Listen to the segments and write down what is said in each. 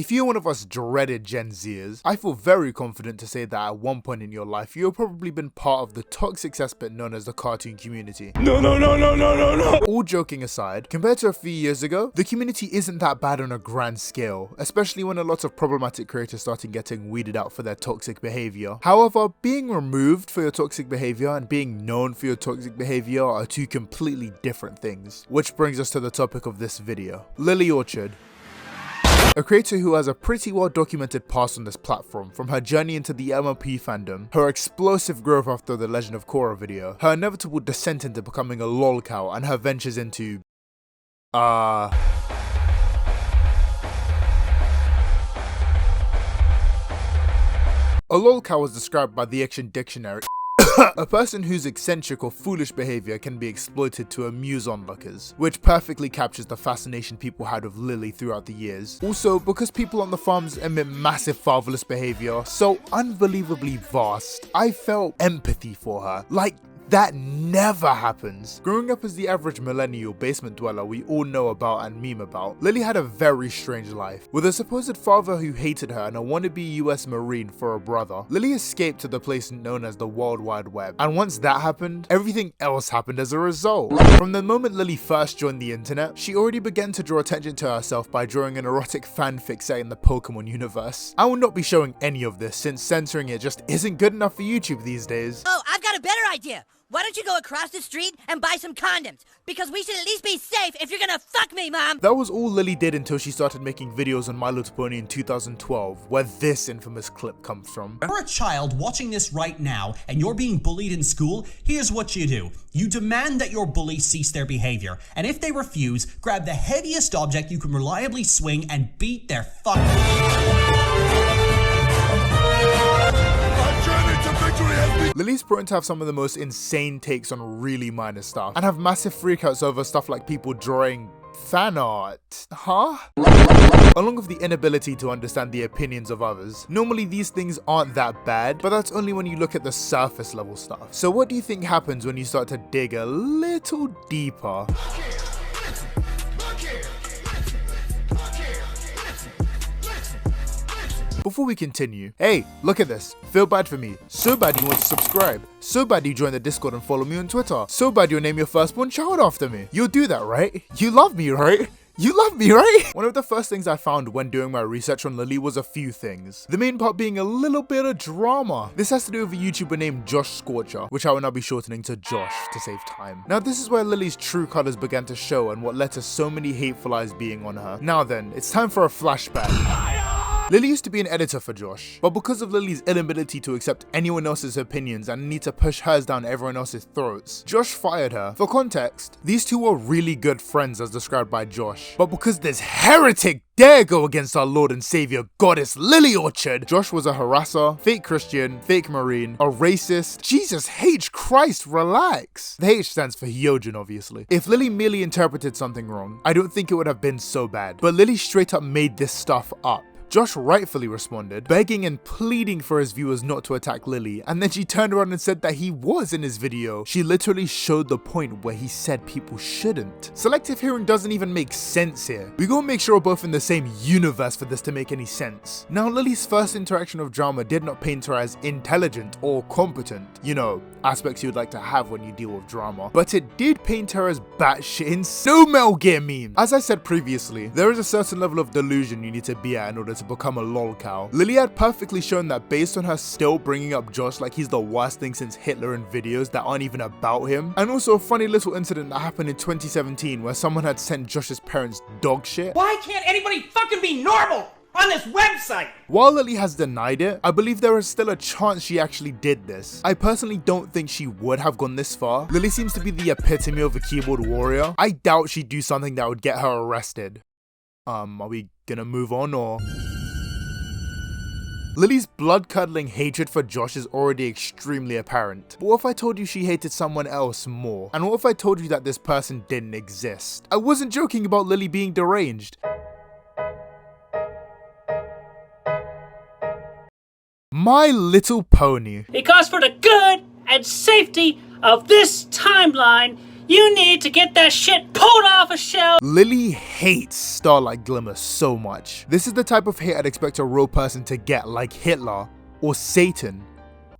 If you're one of us dreaded Gen Zers, I feel very confident to say that at one point in your life, you've probably been part of the toxic cesspit known as the cartoon community. No. All joking aside, compared to a few years ago, the community isn't that bad on a grand scale, especially when a lot of problematic creators started getting weeded out for their toxic behavior. However, being removed for your toxic behavior and being known for your toxic behavior are two completely different things. Which brings us to the topic of this video, Lily Orchard. A creator who has a pretty well documented past on this platform, from her journey into the MLP fandom, her explosive growth after the Legend of Korra video, her inevitable descent into becoming a lolcow, and her ventures into... A lolcow was described by the Action Dictionary a person whose eccentric or foolish behavior can be exploited to amuse onlookers, which perfectly captures the fascination people had with Lily throughout the years. Also, because people on the farms emit massive fatherless behavior so unbelievably vast, I felt empathy for her. Like, that never happens. Growing up as the average millennial basement dweller we all know about and meme about, Lily had a very strange life. With a supposed father who hated her and a wannabe US Marine for a brother, Lily escaped to the place known as the World Wide Web. And once that happened, everything else happened as a result. From the moment Lily first joined the internet, she already began to draw attention to herself by drawing an erotic fanfic set in the Pokemon universe. I will not be showing any of this since censoring it just isn't good enough for YouTube these days. Oh, I've got a better idea. Why don't you go across the street and buy some condoms? Because we should at least be safe if you're gonna fuck me, Mom! That was all Lily did until she started making videos on My Little Pony in 2012, where this infamous clip comes from. If you're a child watching this right now and you're being bullied in school, here's what you do. You demand that your bully cease their behavior, and if they refuse, grab the heaviest object you can reliably swing and beat their fuck. Lily's prone to have some of the most insane takes on really minor stuff, and have massive freakouts over stuff like people drawing fan art. Huh? Along with the inability to understand the opinions of others. Normally these things aren't that bad, but that's only when you look at the surface level stuff. So what do you think happens when you start to dig a little deeper? Before we continue, hey, look at this. Feel bad for me. So bad you want to subscribe. So bad you join the Discord and follow me on Twitter. So bad you'll name your firstborn child after me. You'll do that, right? You love me, right? You love me, right? One of the first things I found when doing my research on Lily was a few things. The main part being a little bit of drama. This has to do with a YouTuber named Josh Scorcher, which I will now be shortening to Josh to save time. Now this is where Lily's true colors began to show and what led to so many hateful eyes being on her. Now then, it's time for a flashback. Lily used to be an editor for Josh, but because of Lily's inability to accept anyone else's opinions and need to push hers down everyone else's throats, Josh fired her. For context, these two were really good friends as described by Josh, but because this heretic dare go against our Lord and Savior Goddess Lily Orchard, Josh was a harasser, fake Christian, fake Marine, a racist. Jesus H. Christ, relax. The H stands for Hyojin, obviously. If Lily merely interpreted something wrong, I don't think it would have been so bad, but Lily straight up made this stuff up. Josh rightfully responded, begging and pleading for his viewers not to attack Lily, and then she turned around and said that he was in his video. She literally showed the point where he said people shouldn't. Selective hearing doesn't even make sense here. We gotta make sure we're both in the same universe for this to make any sense. Now Lily's first interaction of drama did not paint her as intelligent or competent, you know, aspects you'd like to have when you deal with drama, but it did paint her as batshit insane Metal Gear meme. As I said previously, there is a certain level of delusion you need to be at in order to become a lolcow. Lily had perfectly shown that based on her still bringing up Josh like he's the worst thing since Hitler in videos that aren't even about him, and also a funny little incident that happened in 2017 where someone had sent Josh's parents dog shit. Why can't anybody fucking be normal on this website? While Lily has denied it, I believe there is still a chance she actually did this. I personally don't think she would have gone this far. Lily seems to be the epitome of a keyboard warrior. I doubt she'd do something that would get her arrested. Are we gonna move on or? Lily's blood-curdling hatred for Josh is already extremely apparent. But what if I told you she hated someone else more? And what if I told you that this person didn't exist? I wasn't joking about Lily being deranged. My Little Pony. Because for the good and safety of this timeline, You need to get that shit pulled off a shelf. Lily hates Starlight Glimmer so much. This is the type of hate I'd expect a real person to get, like Hitler or Satan.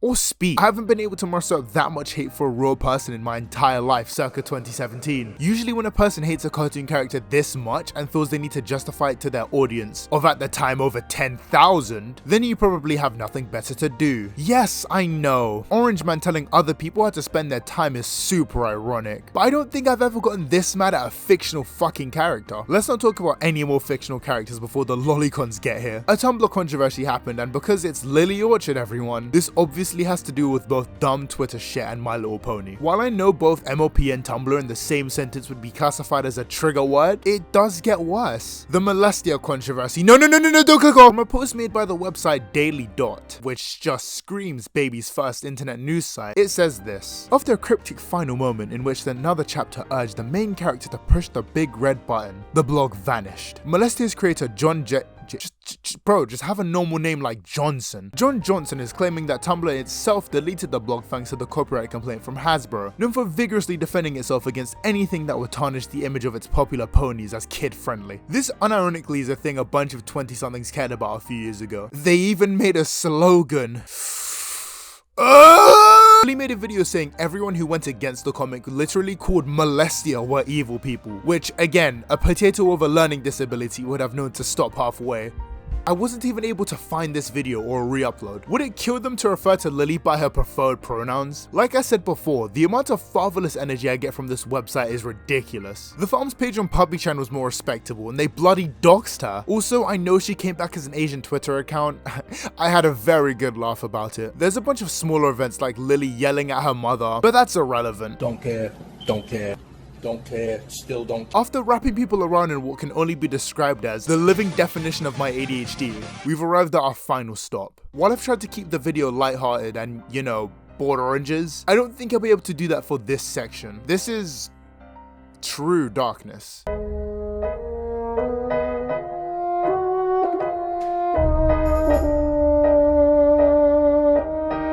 Or speak. I haven't been able to muster up that much hate for a real person in my entire life circa 2017. Usually when a person hates a cartoon character this much and feels they need to justify it to their audience of at the time over 10,000, then you probably have nothing better to do. Yes, I know. Orange Man telling other people how to spend their time is super ironic, but I don't think I've ever gotten this mad at a fictional fucking character. Let's not talk about any more fictional characters before the lolicons get here. A Tumblr controversy happened, and because it's Lily Orchard, everyone, this obviously has to do with both dumb Twitter shit and My Little Pony. While I know both MOP and Tumblr in the same sentence would be classified as a trigger word, it does get worse. The Molestia controversy. No, don't click on. From a post made by the website Daily Dot, which just screams baby's first internet news site, it says this. After a cryptic final moment in which another chapter urged the main character to push the big red button, the blog vanished. Molestia's creator John just have a normal name like Johnson. John Johnson is claiming that Tumblr itself deleted the blog thanks to the copyright complaint from Hasbro, known for vigorously defending itself against anything that would tarnish the image of its popular ponies as kid-friendly. This unironically is a thing a bunch of 20-somethings cared about a few years ago. They even made a slogan. He made a video saying everyone who went against the comic literally called Molestia were evil people, which again, a potato with a learning disability would have known to stop halfway. I wasn't even able to find this video or re-upload. Would it kill them to refer to Lily by her preferred pronouns? Like I said before, the amount of fatherless energy I get from this website is ridiculous. The farm's page on PuppyChan was more respectable and they bloody doxed her. Also, I know she came back as an Asian Twitter account. I had a very good laugh about it. There's a bunch of smaller events like Lily yelling at her mother, but that's irrelevant. Don't care, don't care. Don't care, still don't. After wrapping people around in what can only be described as the living definition of my ADHD, we've arrived at our final stop. While I've tried to keep the video lighthearted and, you know, bored oranges, I don't think I'll be able to do that for this section. This is true darkness.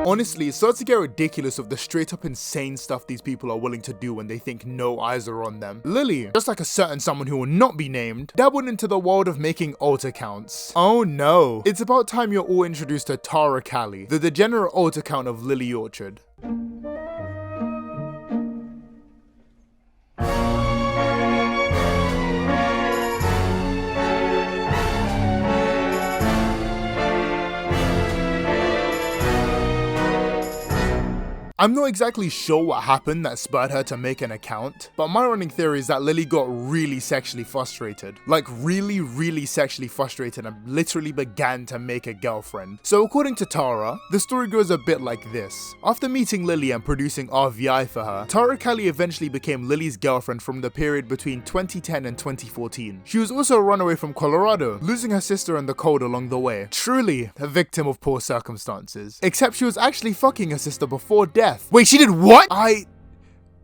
Honestly, it starts to get ridiculous of the straight up insane stuff these people are willing to do when they think no eyes are on them. Lily, just like a certain someone who will not be named, dabbled into the world of making alt accounts. Oh no, it's about time you're all introduced to Tara Cali, the degenerate alt account of Lily Orchard. I'm not exactly sure what happened that spurred her to make an account, but my running theory is that Lily got really sexually frustrated. Like really sexually frustrated and literally began to make a girlfriend. So according to Tara, the story goes a bit like this. After meeting Lily and producing RVI for her, Tara Cali eventually became Lily's girlfriend from the period between 2010 and 2014. She was also a runaway from Colorado, losing her sister in the cold along the way. Truly a victim of poor circumstances. Except she was actually fucking her sister before death. Wait, she did what?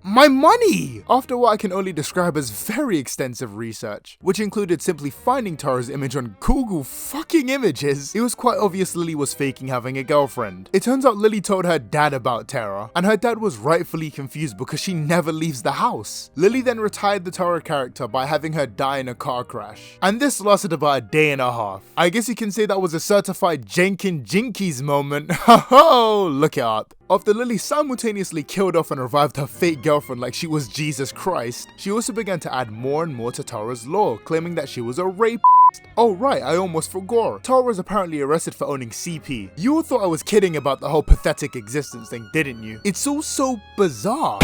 My money! After what I can only describe as very extensive research, which included simply finding Tara's image on Google fucking Images, it was quite obvious Lily was faking having a girlfriend. It turns out Lily told her dad about Tara, and her dad was rightfully confused because she never leaves the house. Lily then retired the Tara character by having her die in a car crash, and this lasted about a day and a half. I guess you can say that was a certified Jenkin Jinkies moment. Ho, look it up. After Lily simultaneously killed off and revived her fake girlfriend like she was Jesus Christ, she also began to add more and more to Tara's lore, claiming that she was a rapist. Oh right, I almost forgot. Tara was apparently arrested for owning CP. You all thought I was kidding about the whole pathetic existence thing, didn't you? It's all so bizarre.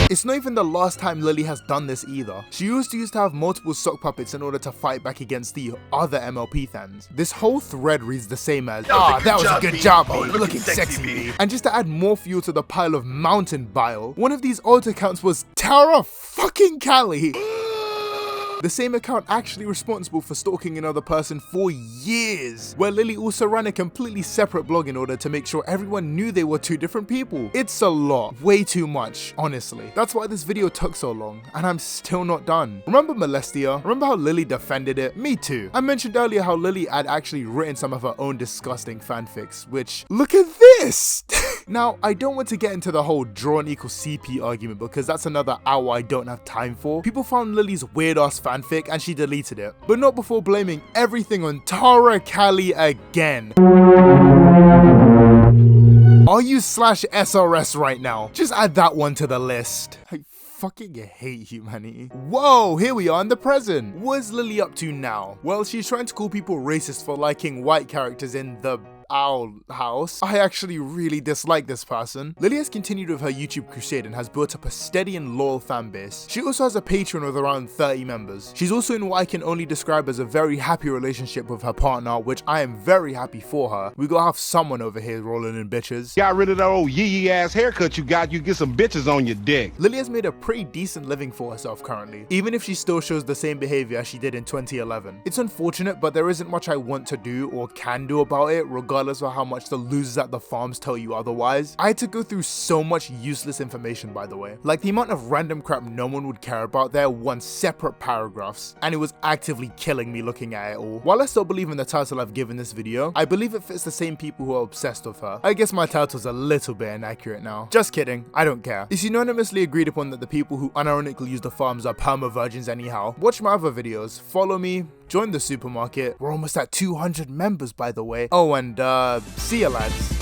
It's not even the last time Lily has done this either. She used to have multiple sock puppets in order to fight back against the other MLP fans. This whole thread reads the same as, that was a good job, B. Looking sexy, B. And just to add more fuel to the pile of mountain bile, one of these alt accounts was Tara fucking Cali. The same account actually responsible for stalking another person for years, where Lily also ran a completely separate blog in order to make sure everyone knew they were two different people. It's a lot, way too much, honestly. That's why this video took so long, and I'm still not done. Remember Molestia? Remember how Lily defended it? Me too. I mentioned earlier how Lily had actually written some of her own disgusting fanfics, which, look at this! Now, I don't want to get into the whole drawn equals CP argument because that's another hour I don't have time for. People found Lily's weird ass fanfic and she deleted it, but not before blaming everything on Cali again. Are you /SRS right now? Just add that one to the list. I fucking hate humanity. Whoa, here we are in the present. What is Lily up to now? Well, she's trying to call people racist for liking white characters in the Owl House. I actually really dislike this person. Lily has continued with her YouTube crusade and has built up a steady and loyal fan base. She also has a Patreon with around 30 members. She's also in what I can only describe as a very happy relationship with her partner, which I am very happy for her. We gotta have someone over here rolling in bitches. Got rid of that old yee ass haircut you got, you get some bitches on your dick. Lily has made a pretty decent living for herself currently, even if she still shows the same behavior as she did in 2011. It's unfortunate, but there isn't much I want to do or can do about it, regardless of how much the losers at the farms tell you otherwise. I had to go through so much useless information, by the way. Like the amount of random crap no one would care about there won separate paragraphs, and it was actively killing me looking at it all. While I still believe in the title I've given this video, I believe it fits the same people who are obsessed with her. I guess my title's a little bit inaccurate now. Just kidding, I don't care. It's unanimously agreed upon that the people who unironically use the farms are perma virgins anyhow. Watch my other videos, follow me, join the supermarket. We're almost at 200 members, by the way. Oh, and see ya, lads.